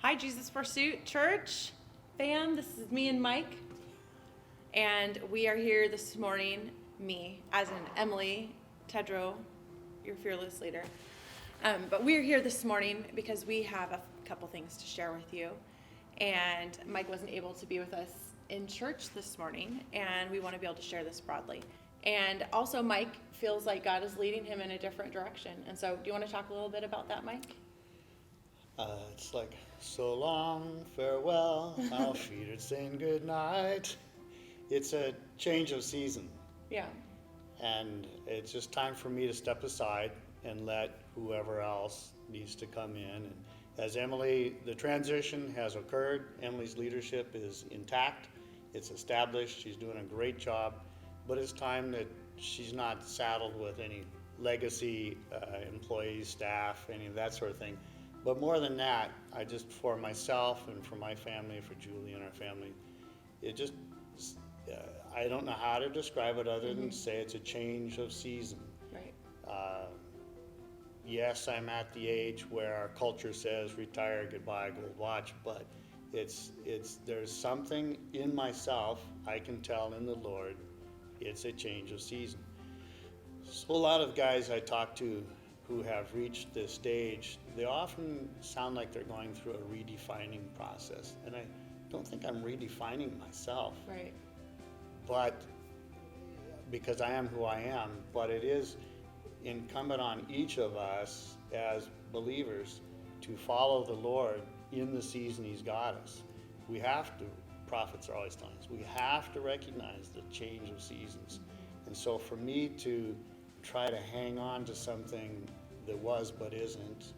Hi, Jesus Pursuit Church fam. This is me and Mike, and we are here this morning. Me, as in Emily Tedrow, your fearless leader. But we are here this morning because we have a couple things to share with you. And Mike wasn't able to be with us in church this morning, and we want to be able to share this broadly. And also, Mike feels like God is leading him in a different direction. And so, do you want to talk a little bit about that, Mike? It's like, so long, farewell, auf Wiedersehen, good night. It's a change of season. Yeah. And it's just time for me to step aside and let whoever else needs to come in. And as Emily, the transition has occurred. Emily's leadership is intact. It's established. She's doing a great job. But it's time that she's not saddled with any legacy employees, staff, any of that sort of thing. But more than that, I just, for myself and for my family, for Julie and our family, it just, I don't know how to describe it other than say it's a change of season. Right. Yes, I'm at the age where our culture says retire, goodbye, gold watch, but there's something in myself, I can tell in the Lord, it's a change of season. So a lot of guys I talk to who have reached this stage, they often sound like they're going through a redefining process. And I don't think I'm redefining myself. Right. But because I am who I am, but it is incumbent on each of us as believers to follow the Lord in the season He's got us. We have to, prophets are always telling us, we have to recognize the change of seasons. And so for me to try to hang on to something that was but isn't,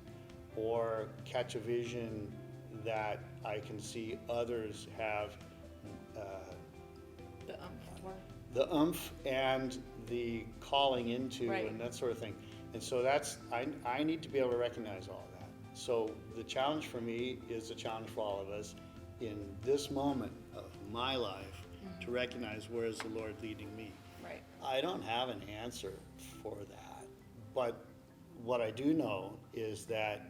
or catch a vision that I can see others have the oomph and the calling into, right, and that sort of thing. And so that's, I need to be able to recognize all of that. So the challenge for me is the challenge for all of us in this moment of my life to recognize where is the Lord leading me. Right. I don't have an answer for that, but what I do know is that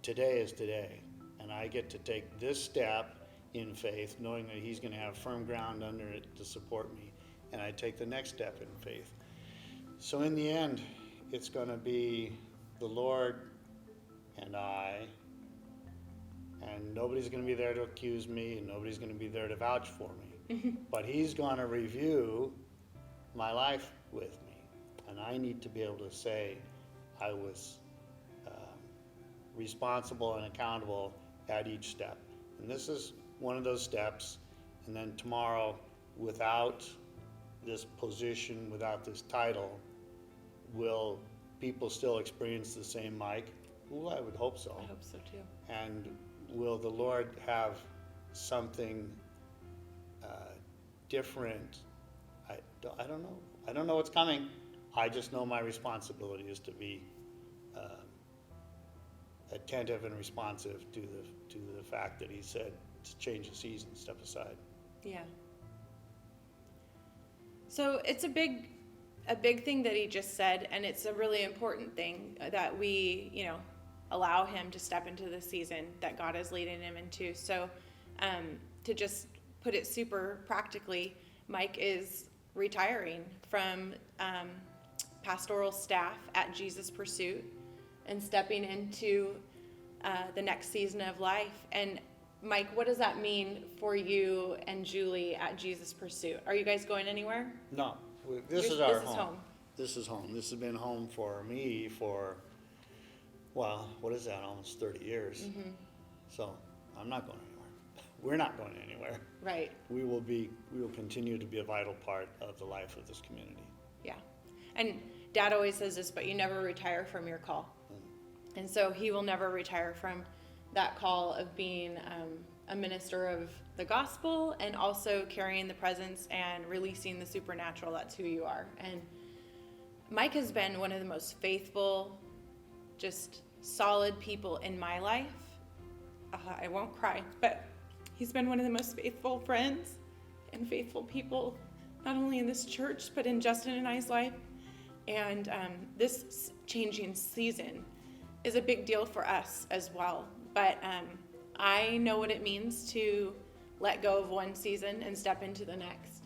today is today, and I get to take this step in faith, knowing that He's going to have firm ground under it to support me, and I take the next step in faith. So in the end, it's going to be the Lord and I, and nobody's going to be there to accuse me, and nobody's going to be there to vouch for me, but He's going to review my life with me, and I need to be able to say I was responsible and accountable at each step. And this is one of those steps. And then tomorrow, without this position, without this title, will people still experience the same Mike? Well, I would hope so. I hope so too. And will the Lord have something different? I don't know. I don't know what's coming. I just know my responsibility is to be attentive and responsive to the fact that He said to change the season, step aside. Yeah. So it's a big thing that he just said, and it's a really important thing that we, allow him to step into the season that God is leading him into. So to just put it super practically, Mike is retiring from pastoral staff at Jesus Pursuit and stepping into the next season of life. And Mike, what does that mean for you and Julie at Jesus Pursuit? Are you guys going anywhere? No, this is our home. This is home. This has been home for me for, well, what is that, almost 30 years. Mm-hmm. So I'm not going anywhere. We're not going anywhere. Right. We will continue to be a vital part of the life of this community. Yeah. And Dad always says this, but you never retire from your call. And so he will never retire from that call of being a minister of the gospel and also carrying the presence and releasing the supernatural. That's who you are. And Mike has been one of the most faithful, just solid people in my life. I won't cry, but he's been one of the most faithful friends and faithful people, not only in this church, but in Justin and I's life. And this changing season is a big deal for us as well. But I know what it means to let go of one season and step into the next.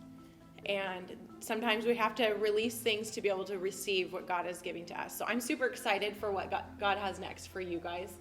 And sometimes we have to release things to be able to receive what God is giving to us. So I'm super excited for what God has next for you guys.